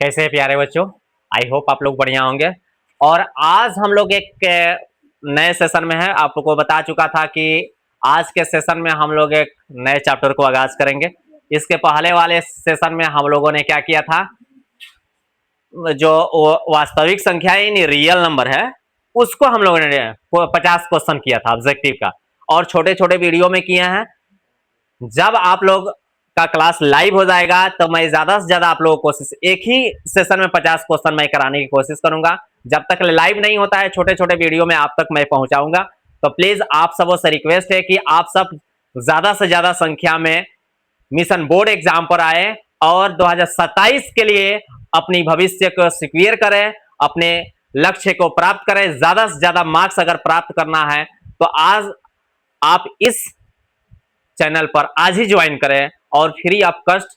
कैसे हैं प्यारे बच्चों। आई होप आप लोग बढ़िया होंगे। और आज हम लोग एक नए सेशन में हैं। आपको बता चुका था कि आज के सेशन में हम लोग एक नए चैप्टर को आगाज करेंगे। इसके पहले वाले सेशन में हम लोगों ने क्या किया था, जो वास्तविक संख्या यानी रियल नंबर है उसको हम लोगों ने 50 क्वेश्चन किया था ऑब्जेक्टिव का, और छोटे छोटे वीडियो में किए हैं। जब आप लोग का क्लास लाइव हो जाएगा तो मैं ज्यादा से ज्यादा आप लोगों को कोशिश, एक ही सेशन में 50 क्वेश्चन मैं कराने की कोशिश करूंगा। जब तक लाइव नहीं होता है छोटे छोटे वीडियो में आप तक मैं पहुंचाऊंगा। तो प्लीज आप सबों से रिक्वेस्ट है कि आप सब ज्यादा से ज्यादा संख्या में मिशन बोर्ड एग्जाम पर आए और 2027 के लिए अपनी भविष्य को सिक्योर करें, अपने लक्ष्य को प्राप्त करें। ज्यादा से ज्यादा मार्क्स अगर प्राप्त करना है तो आज आप इस चैनल पर आज ही ज्वाइन करें और फ्री ऑफ कॉस्ट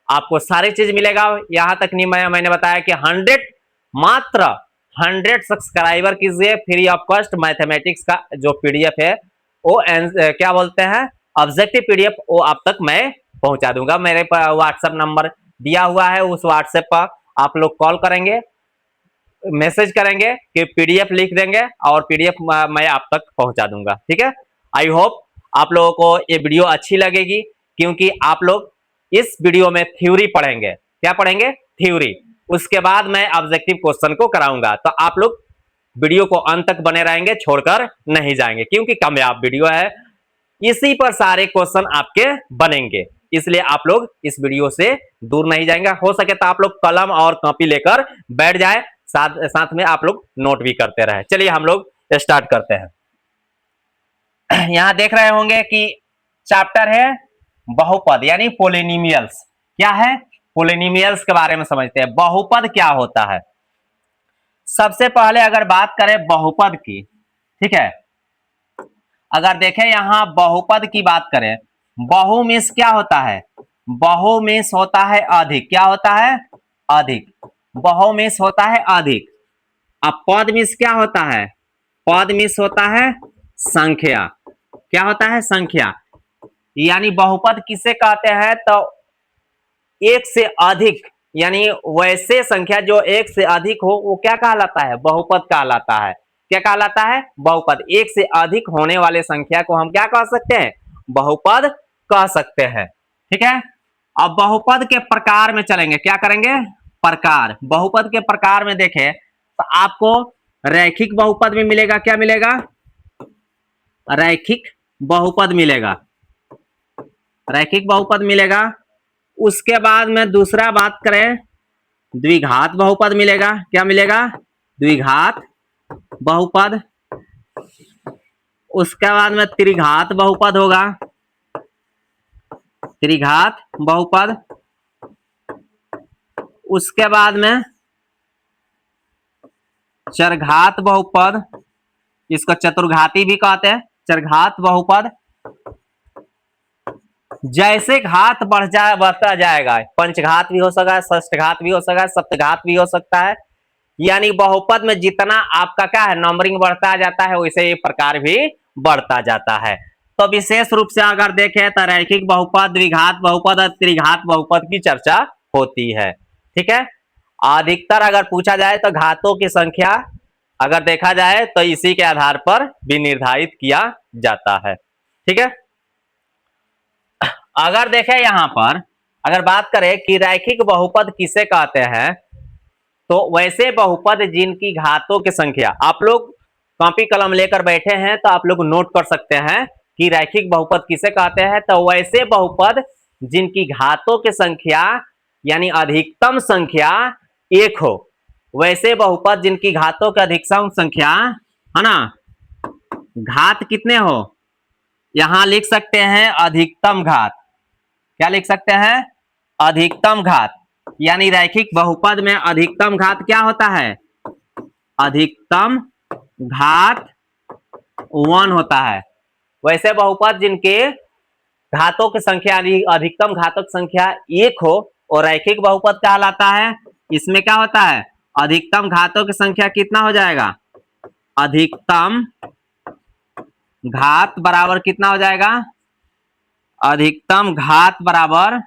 आपको सारी चीज मिलेगा। यहां तक नहीं मैंने बताया कि 100 मात्र 100 सब्सक्राइबर कीजिए, फ्री ऑफ कॉस्ट मैथमेटिक्स का जो पीडीएफ है वो क्या बोलते हैं ऑब्जेक्टिव पीडीएफ, वो आप तक मैं पहुंचा दूंगा। मेरे पर व्हाट्सएप नंबर दिया हुआ है, उस व्हाट्सएप पर आप लोग कॉल करेंगे, मैसेज करेंगे कि पीडीएफ लिख देंगे और पीडीएफ मैं आप तक पहुंचा दूंगा। ठीक है, आई होप आप लोगों को ये वीडियो अच्छी लगेगी, क्योंकि आप लोग इस वीडियो में थ्योरी पढ़ेंगे। क्या पढ़ेंगे? थ्योरी। उसके बाद मैं ऑब्जेक्टिव क्वेश्चन को कराऊंगा, तो आप लोग वीडियो को अंत तक बने रहेंगे, छोड़कर नहीं जाएंगे, क्योंकि कामयाब वीडियो है, इसी पर सारे क्वेश्चन आपके बनेंगे। इसलिए आप लोग इस वीडियो से दूर नहीं जाएंगे। हो सके तो आप लोग कलम और कॉपी लेकर बैठ जाए, साथ साथ में आप लोग नोट भी करते रहे। चलिए हम लोग स्टार्ट करते हैं। यहां देख रहे होंगे कि चैप्टर है बहुपद यानी पोलिनोमियल्स। क्या है? पोलिनोमियल्स के बारे में समझते हैं। बहुपद क्या होता है? सबसे पहले अगर बात करें बहुपद की, ठीक है, अगर देखें यहां बहुपद की बात करें, बहु मीन्स क्या होता है? बहु मीन्स होता है अधिक। क्या होता है? अधिक। बहु मीन्स होता है अधिक। अब पद मीन्स क्या होता है? पद मीन्स होता है संख्या। क्या होता है? संख्या। यानी बहुपद किसे कहते हैं? तो एक से अधिक, यानी वैसे संख्या जो एक से अधिक हो वो क्या कहलाता है? बहुपद कहलाता है। क्या कहलाता है? बहुपद। एक से अधिक होने वाले संख्या को हम क्या कह सकते हैं? बहुपद कह सकते हैं। ठीक है, अब बहुपद के प्रकार में चलेंगे। क्या करेंगे? प्रकार। बहुपद के प्रकार में देखें तो आपको रैखिक बहुपद में मिलेगा। क्या मिलेगा? रैखिक बहुपद मिलेगा। रैखिक बहुपद मिलेगा। उसके बाद में दूसरा बात करें, द्विघात बहुपद मिलेगा। क्या मिलेगा? द्विघात बहुपद। उसके बाद में त्रिघात बहुपद होगा। त्रिघात बहुपद। उसके बाद में चरघात बहुपद, इसको चतुर्घाती भी कहते हैं। चरघात बहुपद। जैसे घात बढ़ता जाएगा, पंचघात भी हो सकता है, षष्ठघात भी हो सकता है, सप्तघात भी हो सकता है। यानी बहुपद में जितना आपका क्या है नंबरिंग बढ़ता जाता है, वैसे ये प्रकार भी बढ़ता जाता है। तो विशेष रूप से अगर देखें तो रैखिक बहुपद, द्विघात बहुपद और त्रिघात बहुपद की चर्चा होती है। ठीक है, अधिकतर अगर पूछा जाए तो घातों की संख्या अगर देखा जाए तो इसी के आधार पर भी निर्धारित किया जाता है। ठीक है, अगर देखें यहां पर, अगर बात करें कि रैखिक बहुपद किसे कहते हैं, तो वैसे बहुपद जिनकी घातों की संख्या, आप लोग कॉपी कलम लेकर बैठे हैं तो आप लोग नोट कर सकते हैं कि रैखिक बहुपद किसे कहते हैं। तो वैसे बहुपद जिनकी घातों की संख्या यानी अधिकतम संख्या एक हो, वैसे बहुपद जिनकी घातों की अधिकतम संख्या है ना, घात कितने हो, यहां लिख सकते हैं अधिकतम घात। क्या लिख सकते हैं? अधिकतम घात। यानी रैखिक बहुपद में अधिकतम घात क्या होता है? अधिकतम घात 1 होता है। वैसे बहुपद जिनके घातों की संख्या अधिकतम घातक संख्या 1 हो और रैखिक बहुपद कहलाता है। इसमें क्या होता है? अधिकतम घातों की संख्या कितना हो जाएगा? अधिकतम घात बराबर कितना हो जाएगा? अधिकतम घात बराबर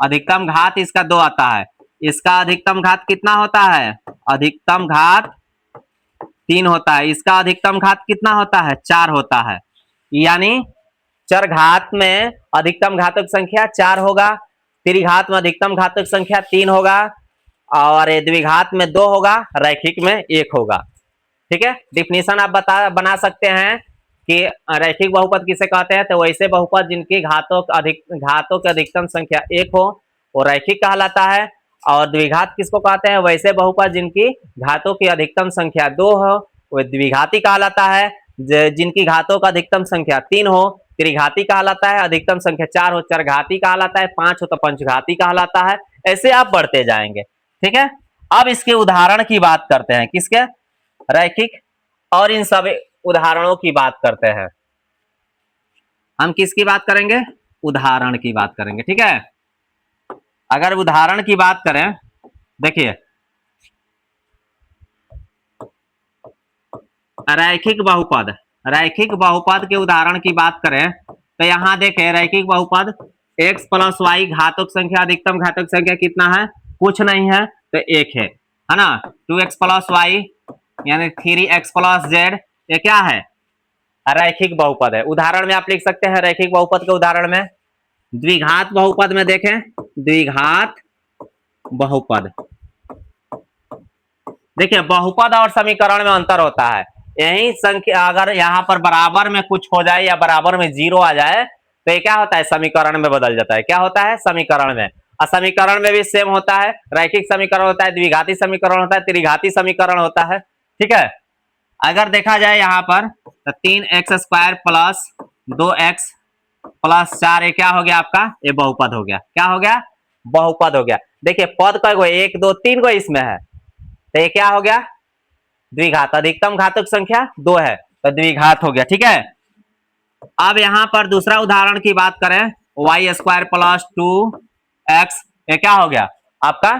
अधिकतम घात इसका 2 आता है, इसका अधिकतम घात कितना होता है, अधिकतम घात 3 होता है, इसका अधिकतम घात कितना होता है, 4 होता है। यानी चर घात में अधिकतम घातक संख्या 4 होगा, त्रिघात में अधिकतम घातक संख्या 3 होगा, और द्विघात में 2 होगा, रैखिक में 1 होगा। ठीक है, डिफिनीशन आप बना सकते हैं कि रैखिक बहुपद किसे कहते हैं, तो वैसे बहुपद जिनकी घातों की अधिकतम संख्या 1 हो वो रैखिक कहलाता है, और द्विघात किसको कहते हैं, वैसे बहुपद जिनकी घातों की अधिकतम संख्या 2 हो वो द्विघाती कहलाता है, जिनकी घातों का अधिकतम संख्या 3 हो त्रिघाती कहलाता है, अधिकतम संख्या 4 हो चरघाती कहलाता है, 5 हो तो पंचघाती कहलाता है। ऐसे आप बढ़ते जाएंगे। ठीक है, अब इसके उदाहरण की बात करते हैं, किसके, रैखिक, और इन सब उदाहरणों की बात करते हैं। हम किसकी बात करेंगे, उदाहरण की बात करेंगे। ठीक है, अगर उदाहरण की बात करें, देखिए रैखिक बहुपद, रैखिक बहुपद के उदाहरण की बात करें तो यहां देखें रैखिक बहुपद x प्लस वाई घातक संख्या अधिकतम घातक संख्या कितना है, कुछ नहीं है तो 1 है ना, 2x प्लस वाई यानी 3x प्लस जेड, ये क्या है, रैखिक बहुपद है। उदाहरण में आप लिख सकते हैं रैखिक बहुपद के उदाहरण में। द्विघात बहुपद में देखें, द्विघात बहुपद, देखिए बहुपद और समीकरण में अंतर होता है। यही संख्या अगर यहाँ पर बराबर में कुछ हो जाए या बराबर में 0 आ जाए तो ये क्या होता है, समीकरण में बदल जाता है। क्या होता है, समीकरण में। और समीकरण में भी सेम होता है, रैखिक समीकरण होता है, द्विघाती समीकरण होता है, त्रिघाती समीकरण होता है। ठीक है, अगर देखा जाए यहाँ पर तो 3x square plus 2x plus 4 ये क्या हो गया आपका, ये बहुपद हो गया। क्या हो गया, बहुपद हो गया। देखिए पद का 1 2 3 को इसमें है तो ये क्या हो गया, द्विघात, अधिकतम घातक संख्या 2 है तो द्विघात हो गया। ठीक है, अब यहां पर दूसरा उदाहरण की बात करें, वाई स्क्वायर प्लस 2x, ये क्या हो गया आपका,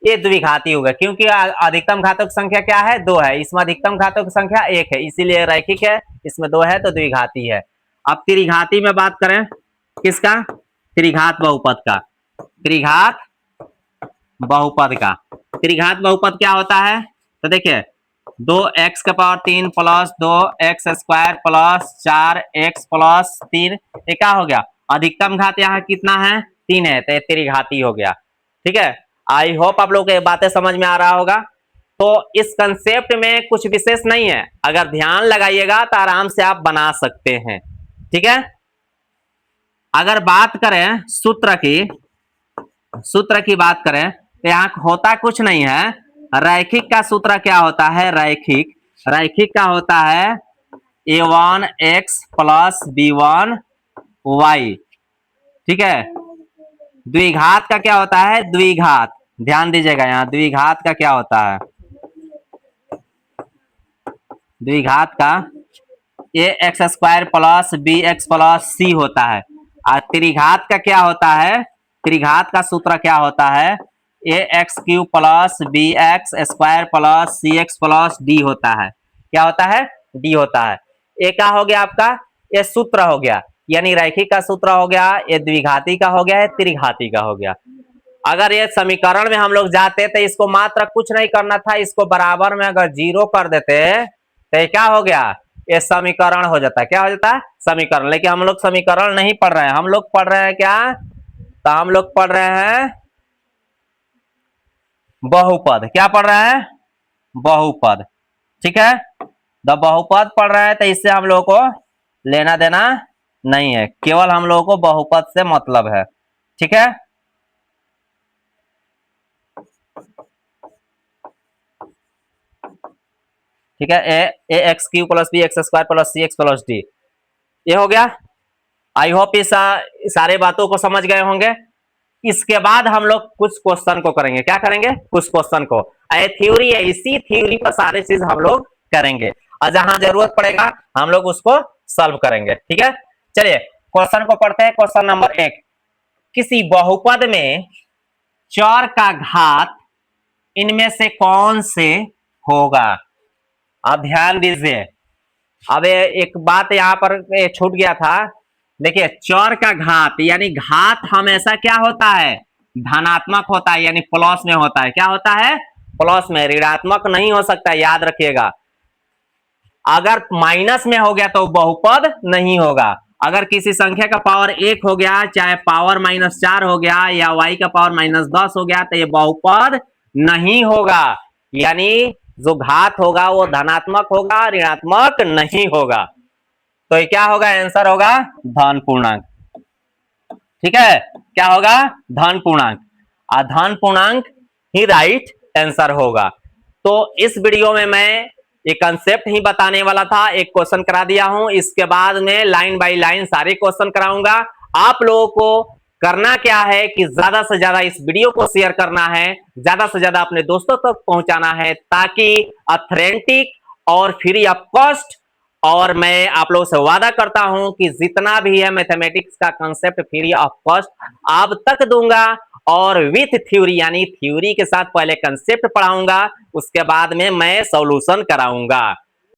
ये द्विघाती होगा क्योंकि अधिकतम घातक संख्या क्या है, 2 है, इसमें अधिकतम घातक संख्या 1 है, इसीलिए रैखिक है, इसमें 2 है तो द्विघाती है। अब त्रिघाती में बात करें, किसका, त्रिघात बहुपद का, त्रिघात बहुपद का, त्रिघात बहुपद क्या होता है, तो देखिए 2x का power 3 plus 2x square plus 4x plus 3, ये क्या हो गया, अधिकतम घात यहाँ कितना है, 3 है तो ये त्रिघाती हो गया। ठीक है, आई होप आप लोगों को ये बातें समझ में आ रहा होगा। तो इस कंसेप्ट में कुछ विशेष नहीं है, अगर ध्यान लगाइएगा तो आराम से आप बना सकते हैं। ठीक है, अगर बात करें सूत्र की बात करें तो यहाँ होता कुछ नहीं है, रैखिक का सूत्र क्या होता है, रैखिक का होता है a1x प्लस b1y। ठीक है, द्विघात का क्या होता है, द्विघात, ध्यान दीजिएगा यहाँ द्विघात का क्या होता है, द्विघात का ax square plus bx plus c होता है। और त्रिघात का क्या होता है, त्रिघात का सूत्र क्या होता है, ax cube plus bx square plus cx plus d होता है। क्या होता है, d होता है। ये क्या हो गया आपका, ये सूत्र हो गया, यानी रैखिक का सूत्र हो गया, ये द्विघाती का हो गया, त्रिघाती का हो गया। अगर ये समीकरण में हम लोग जाते तो इसको मात्र कुछ नहीं करना था, इसको बराबर में अगर 0 कर देते तो क्या हो गया, ये समीकरण हो जाता है। क्या हो जाता है, समीकरण। लेकिन हम लोग समीकरण नहीं पढ़ रहे हैं, हम लोग पढ़ रहे हैं क्या, तो हम लोग पढ़ रहे हैं बहुपद। क्या पढ़ रहे हैं, बहुपद। ठीक है, जब बहुपद पढ़ रहे हैं तो इससे हम लोगों को लेना देना नहीं है, केवल हम लोगों को बहुपद से मतलब है। ठीक है, ठीक है, A x cube plus B x square plus C x plus D, ये हो गया। आई होप इस सारे बातों को समझ गए होंगे। इसके बाद हम लोग कुछ क्वेश्चन को करेंगे। क्या करेंगे, कुछ क्वेश्चन को। ये थ्योरी है, इसी थ्योरी पर सारे चीज हम लोग करेंगे और जहां जरूरत पड़ेगा हम लोग उसको सॉल्व करेंगे। ठीक है, चलिए क्वेश्चन को पढ़ते हैं। क्वेश्चन नंबर 1, किसी बहुपद में चर का घात इनमें से कौन से होगा। आप ध्यान दीजिए, अब एक बात यहाँ पर छूट गया था देखिए चर का घात यानी घात हमेशा क्या होता है, धनात्मक होता है, यानी प्लस में होता है। क्या होता है, प्लस में, ऋणात्मक नहीं हो सकता, याद रखिएगा। अगर माइनस में हो गया तो बहुपद नहीं होगा। अगर किसी संख्या का पावर 1 हो गया, चाहे पावर -4 हो गया या y का पावर -10 हो गया, तो ये बहुपद नहीं होगा। यानी जो घात होगा वो धनात्मक होगा, ऋणात्मक नहीं होगा। तो ये क्या होगा, आंसर होगा धन पूर्णांक। ठीक है, क्या होगा, धन पूर्णांक। धन पूर्णांक ही राइट आंसर होगा। तो इस वीडियो में मैं ये कंसेप्ट ही बताने वाला था, एक क्वेश्चन करा दिया हूं, इसके बाद में लाइन बाय लाइन सारे क्वेश्चन कराऊंगा। आप लोगों को करना क्या है कि ज्यादा से ज्यादा इस वीडियो को शेयर करना है, ज्यादा से ज्यादा अपने दोस्तों तक पहुंचाना है, ताकि ऑथेंटिक और फ्री ऑफ कॉस्ट, और मैं आप लोगों से वादा करता हूं कि जितना भी है मैथमेटिक्स का कंसेप्ट फ्री ऑफ कॉस्ट आप तक दूंगा, और विथ थ्योरी, यानी थ्योरी के साथ पहले कंसेप्ट पढ़ाऊंगा, उसके बाद में मैं सॉल्यूशन कराऊंगा।